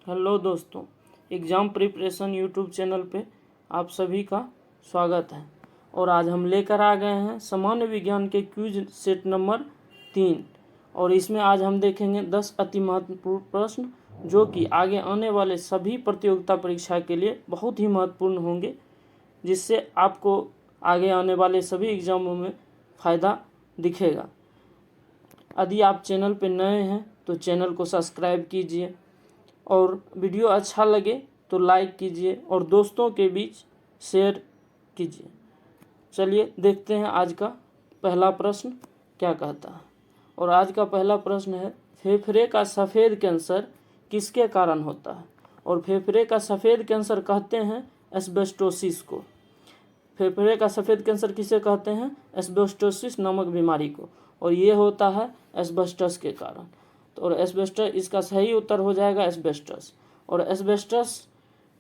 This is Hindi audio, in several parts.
हेलो दोस्तों, एग्ज़ाम प्रिपरेशन यूट्यूब चैनल पे आप सभी का स्वागत है। और आज हम लेकर आ गए हैं सामान्य विज्ञान के क्विज सेट नंबर 3। और इसमें आज हम देखेंगे 10 अति महत्वपूर्ण प्रश्न जो कि आगे आने वाले सभी प्रतियोगिता परीक्षा के लिए बहुत ही महत्वपूर्ण होंगे, जिससे आपको आगे आने वाले सभी एग्ज़ामों में फ़ायदा दिखेगा। यदि आप चैनल पर नए हैं तो चैनल को सब्सक्राइब कीजिए और वीडियो अच्छा लगे तो लाइक कीजिए और दोस्तों के बीच शेयर कीजिए। चलिए देखते हैं आज का पहला प्रश्न क्या कहता है। और आज का पहला प्रश्न है, फेफड़े का सफ़ेद कैंसर किसके कारण होता है। और फेफड़े का सफ़ेद कैंसर कहते हैं एस्बेस्टोसिस को। फेफड़े का सफ़ेद कैंसर किसे कहते हैं? एस्बेस्टोसिस नामक बीमारी को। और ये होता है एस्बेस्टस के कारण। तो और एस्बेस्टस, इसका सही उत्तर हो जाएगा एस्बेस्टस। और एस्बेस्टस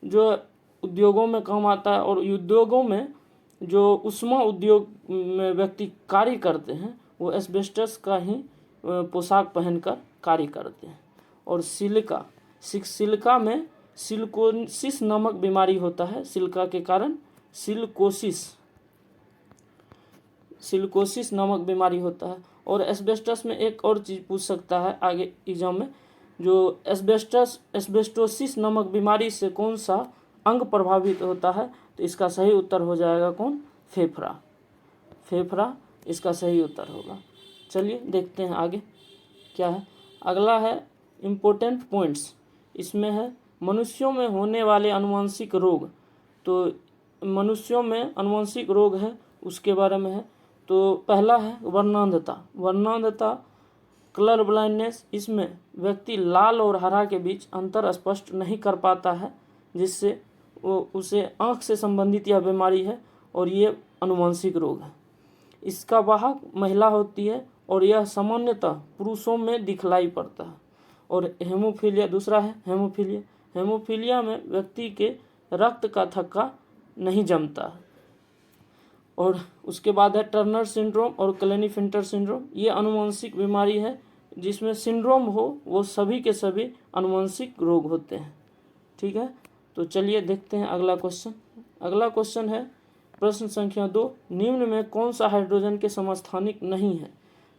जो उद्योगों में काम आता है, और उद्योगों में जो उष्मा उद्योग में व्यक्ति कार्य करते हैं वो एस्बेस्टस का ही पोशाक पहनकर कार्य करते हैं। और सिलिका में सिलिकोसिस नामक बीमारी होता है। सिलिका के कारण सिलिकोसिस नामक बीमारी होता है। और एस्बेस्टस में एक और चीज़ पूछ सकता है आगे एग्जाम में, जो एस्बेस्टोसिस नामक बीमारी से कौन सा अंग प्रभावित होता है। तो इसका सही उत्तर हो जाएगा कौन? फेफड़ा इसका सही उत्तर होगा। चलिए देखते हैं आगे क्या है। अगला है इम्पोर्टेंट पॉइंट्स। इसमें है मनुष्यों में होने वाले अनुवांशिक रोग। तो मनुष्यों में अनुवांशिक रोग है उसके बारे में है। तो पहला है वर्णांधता, कलर ब्लाइंडनेस। इसमें व्यक्ति लाल और हरा के बीच अंतर स्पष्ट नहीं कर पाता है, जिससे उसे आँख से संबंधित यह बीमारी है और ये अनुवांशिक रोग है। इसका वाहक महिला होती है और यह सामान्यतः पुरुषों में दिखलाई पड़ता है। और हेमोफीलिया दूसरा है हेमोफीलिया में व्यक्ति के रक्त का थक्का नहीं जमता है। और उसके बाद है टर्नर सिंड्रोम और क्लेनीफिंटर सिंड्रोम। ये अनुवांशिक बीमारी है, जिसमें सिंड्रोम हो वो सभी के सभी अनुवांशिक रोग होते हैं। ठीक है, तो चलिए देखते हैं अगला क्वेश्चन। अगला क्वेश्चन है प्रश्न संख्या 2, निम्न में कौन सा हाइड्रोजन के समस्थानिक नहीं है।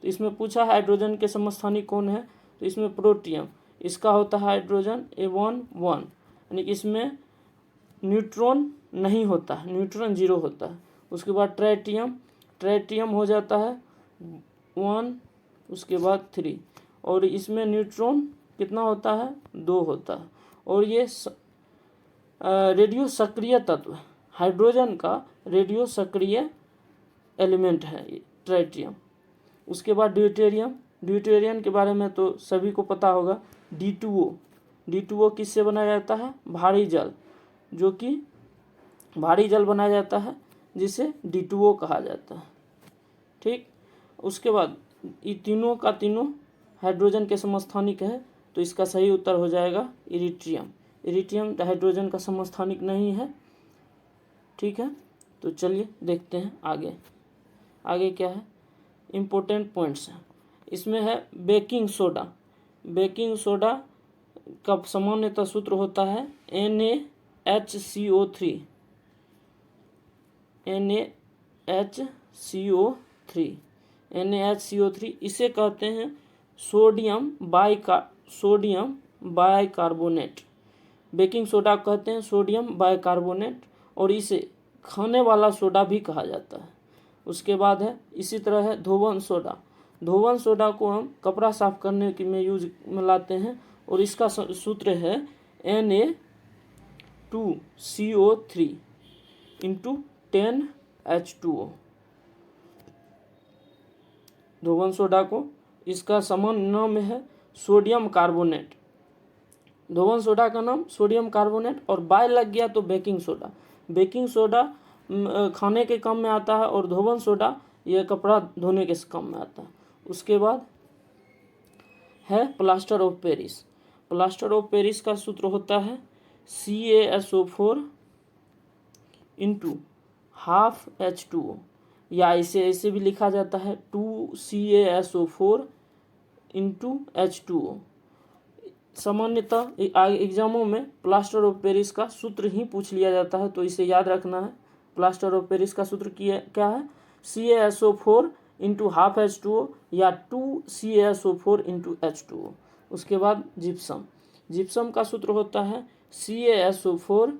तो इसमें पूछा हाइड्रोजन के समस्थानिक कौन है। तो इसमें प्रोटियम, इसका होता है हाइड्रोजन A11, यानी कि इसमें न्यूट्रॉन नहीं होता है, न्यूट्रॉन 0 होता है। उसके बाद ट्राइटियम हो जाता है 1, उसके बाद 3, और इसमें न्यूट्रॉन कितना होता है? 2 होता है। और ये रेडियो सक्रिय तत्व, हाइड्रोजन का रेडियो सक्रिय एलिमेंट है ये ट्राइटियम। उसके बाद ड्यूटेरियम के बारे में तो सभी को पता होगा। D2O किससे बनाया जाता है? भारी जल, जो कि भारी जल बनाया जाता है जिसे D2O कहा जाता है। ठीक, उसके बाद ये तीनों का तीनों हाइड्रोजन के समस्थानिक है। तो इसका सही उत्तर हो जाएगा इरिटियम हाइड्रोजन का समस्थानिक नहीं है। ठीक है, तो चलिए देखते हैं आगे क्या है। इम्पोर्टेंट पॉइंट्स हैं। इसमें है बेकिंग सोडा का सामान्यतः सूत्र होता है NaHCO3। इसे कहते हैं सोडियम बाइकार्बोनेट। बेकिंग सोडा कहते हैं सोडियम बाइकार्बोनेट, और इसे खाने वाला सोडा भी कहा जाता है। उसके बाद है इसी तरह है धोवन सोडा को हम कपड़ा साफ करने के में यूज में लाते हैं, और इसका सूत्र है Na2CO3 × 10H2O। धोवन सोडा को इसका सामान्य नाम है सोडियम कार्बोनेट। धोवन सोडा का नाम सोडियम कार्बोनेट, और बाय लग गया तो बेकिंग सोडा खाने के काम में आता है, और धोवन सोडा यह कपड़ा धोने के काम में आता है। उसके बाद है प्लास्टर ऑफ पेरिस का सूत्र होता है CaSO4 × ½ या इसे भी लिखा जाता है 2CaSO4 × H2O। सामान्यतः एग्जामों में प्लास्टर ऑफ पेरिस का सूत्र ही पूछ लिया जाता है, तो इसे याद रखना है। प्लास्टर ऑफ पेरिस का सूत्र क्या है? CaSO4 इंटू हाफ H2O या 2CaSO4 इंटू H2O। उसके बाद जिप्सम का सूत्र होता है CaSO4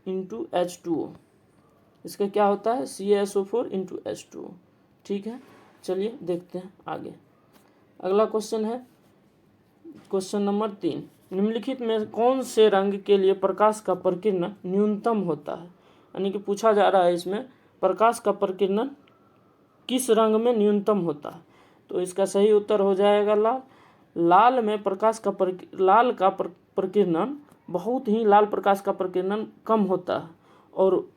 इंटू H2O। इसका क्या होता है? CaSO4 into H2O। ठीक है, चलिए देखते हैं आगे। अगला क्वेश्चन है क्वेश्चन नंबर 3। निम्नलिखित में कौन से रंग के लिए प्रकाश का प्रकीर्णन न्यूनतम होता है? यानी कि पूछा जा रहा है इसमें प्रकाश का प्रकीर्णन किस रंग में न्यूनतम होता है? तो इसका सही उत्तर हो जाएगा लाल। लाल में प्रकाश का प्रकीर्णन बहुत ही लाल प्रकाश का प्रकीर्णन कम होता है, और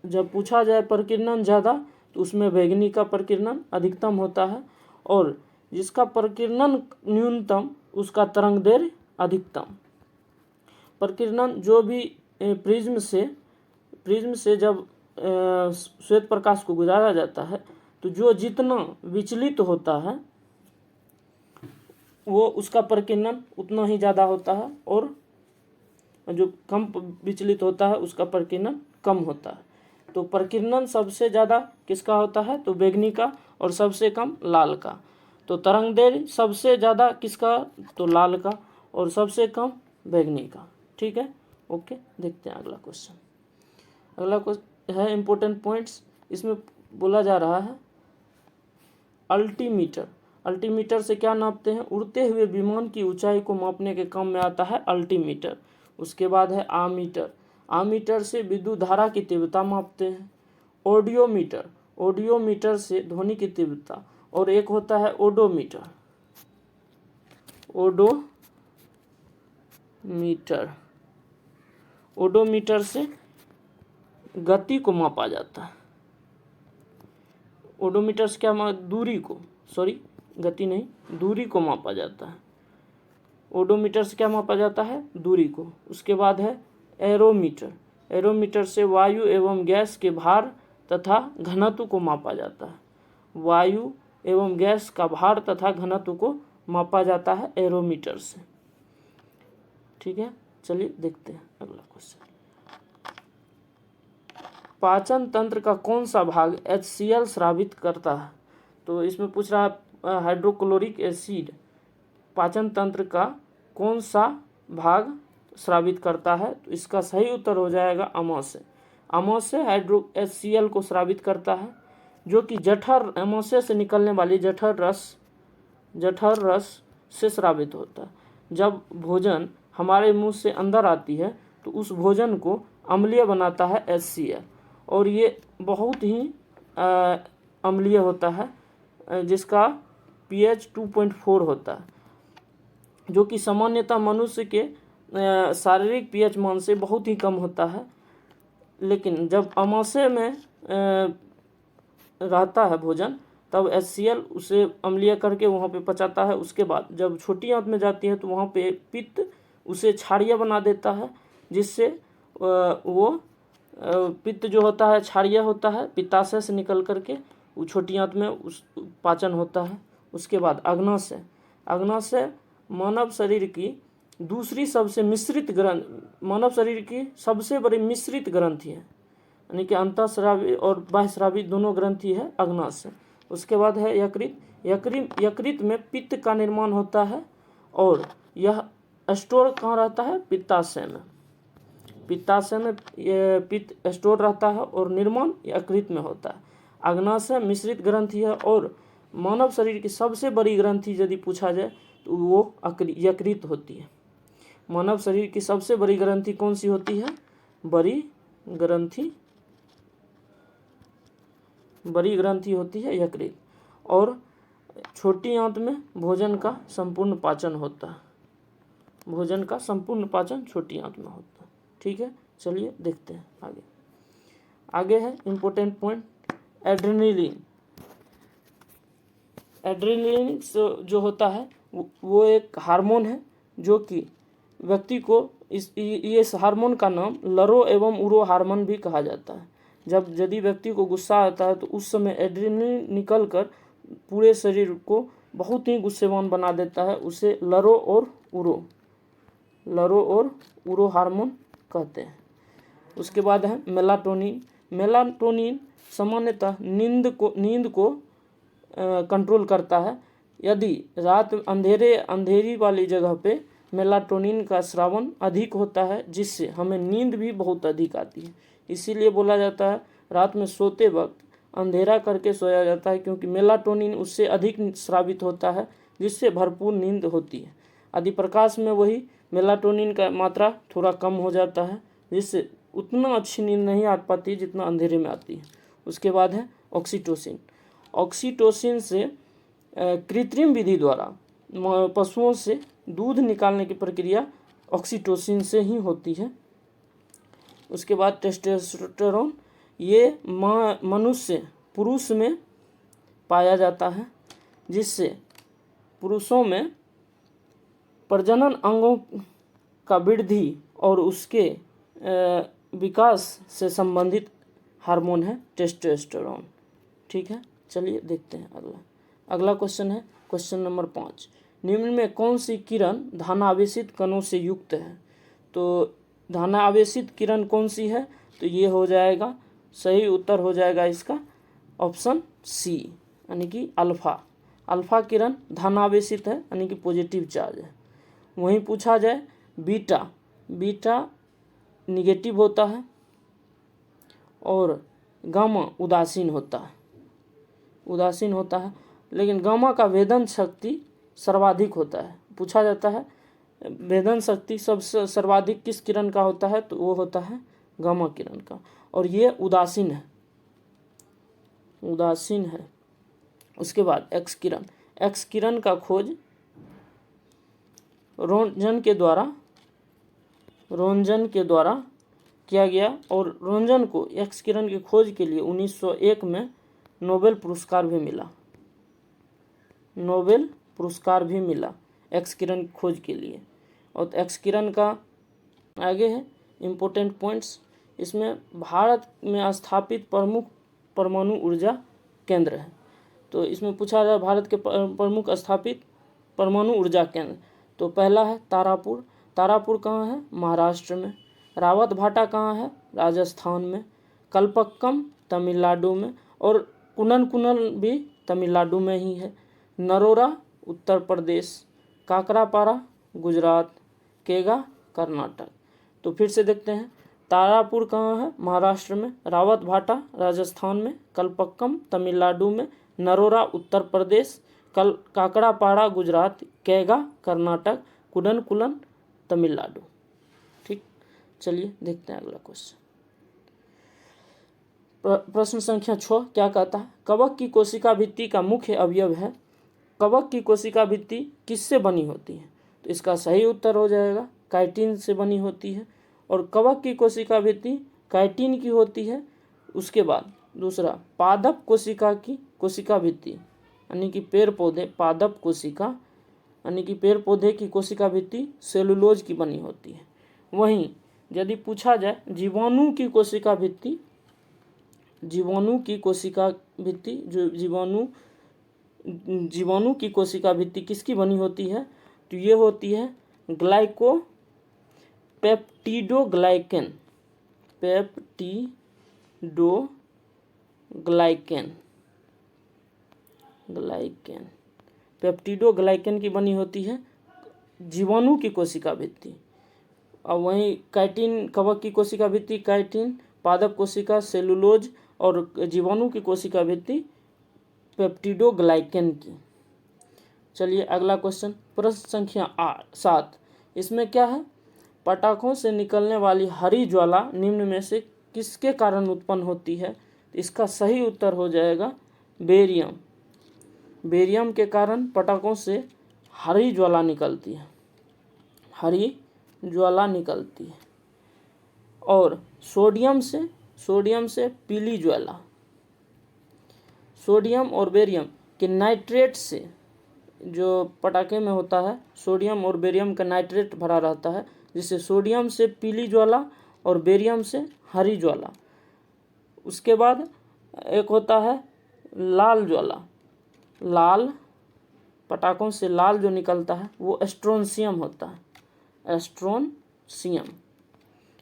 जब पूछा जाए प्रकीर्णन ज़्यादा तो उसमें बैगनी का प्रकीर्णन अधिकतम होता है, और जिसका प्रकीर्णन न्यूनतम उसका तरंगदैर्घ्य अधिकतम। प्रकीर्णन जो भी प्रिज्म से जब श्वेत प्रकाश को गुजारा जाता है तो जो जितना विचलित होता है वो उसका प्रकीर्णन उतना ही ज़्यादा होता है, और जो कम विचलित होता है उसका प्रकीर्णन कम होता है। तो प्रकीर्णन सबसे ज़्यादा किसका होता है? तो बैगनी का, और सबसे कम लाल का। तो तरंगदैर्घ्य सबसे ज़्यादा किसका? तो लाल का, और सबसे कम बैगनी का। ठीक है, ओके, देखते हैं अगला क्वेश्चन। अगला क्वेश्चन है इम्पोर्टेंट पॉइंट्स। इसमें बोला जा रहा है अल्टीमीटर। अल्टीमीटर से क्या नापते हैं? उड़ते हुए विमान की ऊंचाई को मापने के काम में आता है अल्टीमीटर। उसके बाद है आमीटर। आमीटर से विद्युत धारा की तीव्रता मापते हैं। ऑडियोमीटर। ऑडियोमीटर से ध्वनि की तीव्रता। और एक होता है ओडोमीटर। ओडोमीटर से गति को मापा जाता है। ओडोमीटर से क्या दूरी को, गति नहीं, दूरी को मापा जाता है। ओडोमीटर से क्या मापा जाता है? दूरी को। उसके बाद है एरोमीटर। एरोमीटर से वायु एवं गैस के भार तथा घनत्व को मापा जाता है। वायु एवं गैस का भार तथा घनत्व को मापा जाता है एरोमीटर से। ठीक है, चलिए देखते हैं अगला क्वेश्चन। पाचन तंत्र का कौन सा भाग HCl स्रावित करता है? तो इसमें पूछ रहा है हाइड्रोक्लोरिक एसिड पाचन तंत्र का कौन सा भाग स्रावित करता है? तो इसका सही उत्तर हो जाएगा अमाशय। अमाशय HCl को स्रावित करता है, जो कि जठर, अमाशय से निकलने वाली जठर रस से स्रावित होता है। जब भोजन हमारे मुंह से अंदर आती है तो उस भोजन को अम्लीय बनाता है HCl, और ये बहुत ही अम्लीय होता है, जिसका pH 2.4 होता है, जो कि सामान्यतः मनुष्य के शारीरिक pH मान से बहुत ही कम होता है। लेकिन जब अमाशय में रहता है भोजन, तब HCl उसे अम्लीय करके वहाँ पे पचाता है। उसके बाद जब छोटी आंत में जाती है तो वहाँ पे पित्त उसे क्षारीय बना देता है, जिससे वो पित्त जो होता है क्षारीय होता है, पित्ताशय से निकल करके वो छोटी आंत में उस पाचन होता है। उसके बाद अग्नाशय। अग्नाशय मानव शरीर की दूसरी सबसे मिश्रित मानव शरीर की सबसे बड़ी मिश्रित ग्रंथि है, यानी कि अंतःस्रावी और बाह्यस्रावी दोनों ग्रंथि है अग्नाशय। उसके बाद है यकृत। यकृत में पित्त का निर्माण होता है, और यह स्टोर कहाँ रहता है? पित्ताशय में। पित्ताशय में पित्त स्टोर रहता है और निर्माण यकृत में होता है। अग्नाशय मिश्रित ग्रंथि है, और मानव शरीर की सबसे बड़ी ग्रंथि यदि पूछा जाए तो वो यकृत होती है। मानव शरीर की सबसे बड़ी ग्रंथि कौन सी होती है? बड़ी ग्रंथि होती है यकृत, और छोटी आंत में भोजन का संपूर्ण पाचन होता है। भोजन का संपूर्ण पाचन छोटी आंत में होता है। ठीक है, चलिए देखते हैं आगे है इम्पोर्टेंट पॉइंट एड्रेनलिन। एड्रेनलिन जो होता है वो एक हार्मोन है, जो कि व्यक्ति को इस हार्मोन का नाम लरो एवं उरो हार्मोन भी कहा जाता है। यदि व्यक्ति को गुस्सा आता है तो उस समय एड्रेनलिन निकल कर पूरे शरीर को बहुत ही गुस्सेवान बना देता है, उसे लरो और उरो हार्मोन कहते हैं। उसके बाद है मेलाटोनिन। मेलाटोनिन सामान्यतः नींद को कंट्रोल करता है। यदि रात अंधेरी वाली जगह पे मेलाटोनिन का स्रावन अधिक होता है, जिससे हमें नींद भी बहुत अधिक आती है। इसीलिए बोला जाता है रात में सोते वक्त अंधेरा करके सोया जाता है, क्योंकि मेलाटोनिन उससे अधिक स्रावित होता है, जिससे भरपूर नींद होती है। यदि प्रकाश में वही मेलाटोनिन का मात्रा थोड़ा कम हो जाता है, जिससे उतना अच्छी नींद नहीं आ पाती जितना अंधेरे में आती है। उसके बाद है ऑक्सीटोसिन। ऑक्सीटोसिन से कृत्रिम विधि द्वारा पशुओं से दूध निकालने की प्रक्रिया ऑक्सीटोसिन से ही होती है। उसके बाद टेस्टोस्टेरोन, ये मनुष्य पुरुष में पाया जाता है, जिससे पुरुषों में प्रजनन अंगों का वृद्धि और उसके विकास से संबंधित हार्मोन है टेस्टोस्टेरोन। ठीक है, चलिए देखते हैं अगला क्वेश्चन है क्वेश्चन नंबर 5। निम्न में कौन सी किरण धनावेशित कणों से युक्त है? तो धनावेशित किरण कौन सी है? तो ये हो जाएगा, सही उत्तर हो जाएगा इसका ऑप्शन सी, यानी कि अल्फा। अल्फा किरण धनावेशित है, यानी कि पॉजिटिव चार्ज है। वहीं पूछा जाए बीटा निगेटिव होता है और गामा उदासीन होता है, लेकिन गामा का वेदन शक्ति सर्वाधिक होता है। पूछा जाता है वेदन शक्ति सबसे सर्वाधिक किस किरण का होता है? तो वो होता है गामा किरण का, और ये उदासीन है। उसके बाद एक्स किरण का खोज रोंजन के द्वारा किया गया, और रोंजन को एक्स किरण की खोज के लिए 1901 में नोबेल पुरस्कार भी मिला एक्स किरण की खोज के लिए। और एक्स किरण का आगे है इम्पोर्टेंट पॉइंट्स। इसमें भारत में स्थापित प्रमुख परमाणु ऊर्जा केंद्र है। तो इसमें पूछा जाए भारत के प्रमुख स्थापित परमाणु ऊर्जा केंद्र, तो पहला है तारापुर कहाँ है? महाराष्ट्र में। रावत भाटा कहाँ है? राजस्थान में। कलपक्कम तमिलनाडु में, और कुनन भी तमिलनाडु में ही है। नरोरा उत्तर प्रदेश, काकरापारा गुजरात, केगा कर्नाटक। तो फिर से देखते हैं, तारापुर कहाँ है? महाराष्ट्र में। रावत भाटा राजस्थान में। कलपक्कम तमिलनाडु में। नरोरा उत्तर प्रदेश। काकरापाड़ा गुजरात। केगा कर्नाटक। कुनन तमिलनाडु। ठीक, चलिए देखते हैं अगला क्वेश्चन। प्रश्न संख्या 6 क्या कहता है? कवक की कोशिका भित्ति का मुख्य अवयव है। कवक की कोशिका भित्ति किससे बनी होती है? तो इसका सही उत्तर हो जाएगा काइटिन से बनी होती है, और कवक की कोशिका भित्ति काइटिन की होती है। उसके बाद दूसरा, पादप कोशिका की कोशिका भित्ति, यानी कि पेड़ पौधे, पादप कोशिका यानी कि पेड़ पौधे की कोशिका भित्ति सेलुलोज की बनी होती है। वहीं यदि पूछा जाए जीवाणु की कोशिका भित्ति, जो जीवाणु की कोशिका भित्ति किसकी बनी होती है? तो ये होती है पेप्टिडोग्लाइकेन पेप्टिडोग्लाइकेन की बनी होती है जीवाणु की कोशिका भित्ति। और वहीं काइटिन, कवक की कोशिका भित्ति काइटिन, पादप कोशिका सेलुलोज, और जीवाणु की कोशिका भित्ति पेप्टिडोग्लाइकेन की। चलिए अगला क्वेश्चन, प्रश्न संख्या 7। इसमें क्या है? पटाखों से निकलने वाली हरी ज्वाला निम्न में से किसके कारण उत्पन्न होती है? तो इसका सही उत्तर हो जाएगा बेरियम के कारण पटाखों से हरी ज्वाला निकलती है। और सोडियम से पीली ज्वाला। सोडियम और बेरियम के नाइट्रेट से जो पटाखे में होता है, सोडियम और बेरियम का नाइट्रेट भरा रहता है, जिससे सोडियम से पीली ज्वाला और बेरियम से हरी ज्वाला। उसके बाद एक होता है लाल ज्वाला। पटाखों से लाल जो निकलता है वो स्ट्रोंशियम होता है।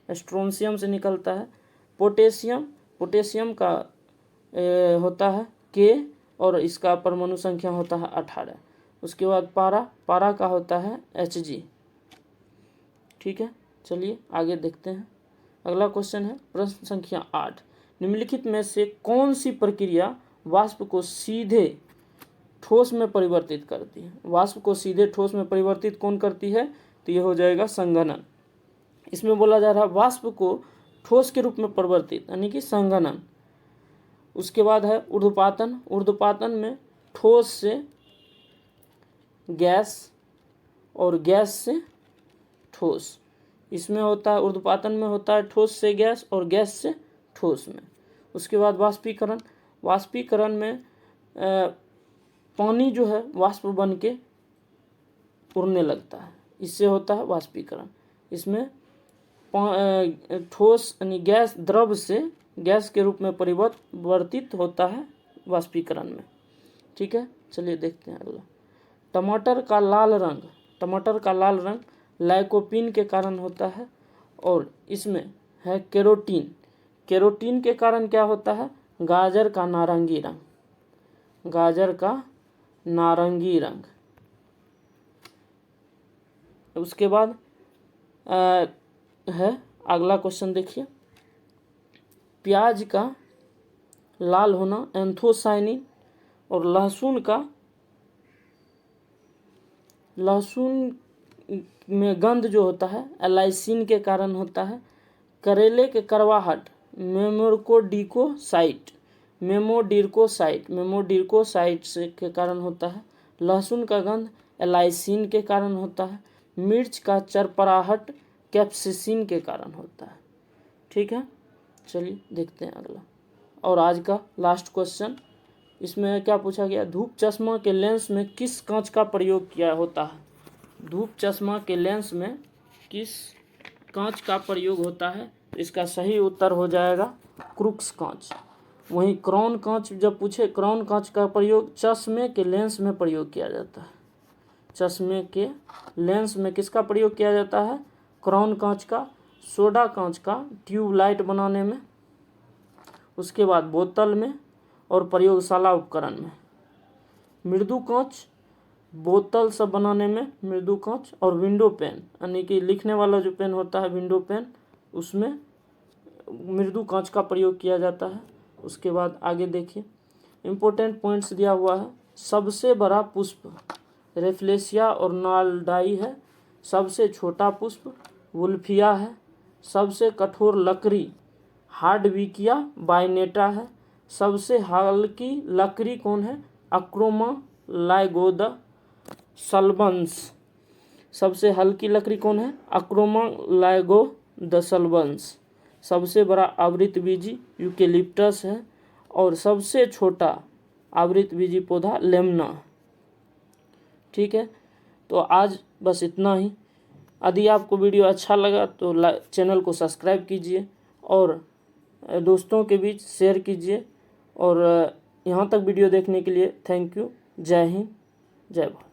स्ट्रोंशियम से निकलता है। पोटेशियम का होता है K और इसका परमाणु संख्या होता है 18। उसके बाद पारा का होता है Hg। ठीक है, चलिए आगे देखते हैं। अगला क्वेश्चन है प्रश्न संख्या 8। निम्नलिखित में से कौन सी प्रक्रिया वाष्प को सीधे ठोस में परिवर्तित करती है? वाष्प को सीधे ठोस में परिवर्तित कौन करती है? तो ये हो जाएगा संघनन। इसमें बोला जा रहा है वाष्प को ठोस के रूप में परिवर्तित यानी कि संघनन। उसके बाद है ऊर्ध्वपातन में ठोस से गैस और गैस से ठोस। इसमें होता है ऊर्ध्वपातन में होता है ठोस से गैस और गैस से ठोस में। उसके बाद वाष्पीकरण में पानी जो है वाष्प बन के उड़ने लगता है, इससे होता है वाष्पीकरण। इसमें ठोस यानी गैस द्रव से गैस के रूप में परिवर्तित होता है वाष्पीकरण में। ठीक है, चलिए देखते हैं अगला। टमाटर का लाल रंग लाइकोपीन के कारण होता है और इसमें है केरोटीन के कारण क्या होता है? गाजर का नारंगी रंग। उसके बाद है अगला क्वेश्चन देखिए। प्याज का लाल होना एंथोसाइनिन और लहसुन में गंध जो होता है एलाइसिन के कारण होता है। करेले के करवाहट मेमोडिरकोसाइट से के कारण होता है। लहसुन का गंध एलाइसिन के कारण होता है। मिर्च का चरपराहट कैप्सिसिन के कारण होता है। ठीक है, चलिए देखते हैं अगला और आज का लास्ट क्वेश्चन। इसमें क्या पूछा गया? धूप चश्मा के लेंस में किस कांच का प्रयोग किया होता है? धूप चश्मा के लेंस में किस कांच का प्रयोग होता है? इसका सही उत्तर हो जाएगा क्रूक्स कांच। वहीं क्राउन कांच जब पूछे, क्राउन कांच का प्रयोग चश्मे के लेंस में प्रयोग किया जाता है। चश्मे के लेंस में किसका प्रयोग किया जाता है? क्राउन कांच का। सोडा कांच का ट्यूबलाइट बनाने में। उसके बाद बोतल में और प्रयोगशाला उपकरण में। मृदु कांच बोतल सब बनाने में मृदु कांच और विंडो पेन यानी कि लिखने वाला जो पेन होता है विंडो पेन, उसमें मृदु कांच का प्रयोग किया जाता है। उसके बाद आगे देखिए, इम्पोर्टेंट पॉइंट्स दिया हुआ है। सबसे बड़ा पुष्प रेफ्लेसिया और नालडाई है। सबसे छोटा पुष्प वुल्फिया है। सबसे कठोर लकड़ी हार्डविकिया बाइनेटा है। सबसे हल्की लकड़ी कौन है? अक्रोमा लाइगोदा सल्बंस। सबसे हल्की लकड़ी कौन है? अक्रोमा लाइगोदा सल्बंस। सबसे बड़ा आवृतबीजी यूकेलिप्टस है और सबसे छोटा आवृतबीजी पौधा लेमना। ठीक है, तो आज बस इतना ही। यदि आपको वीडियो अच्छा लगा तो चैनल को सब्सक्राइब कीजिए और दोस्तों के बीच शेयर कीजिए। और यहाँ तक वीडियो देखने के लिए थैंक यू। जय हिंद, जय भारत।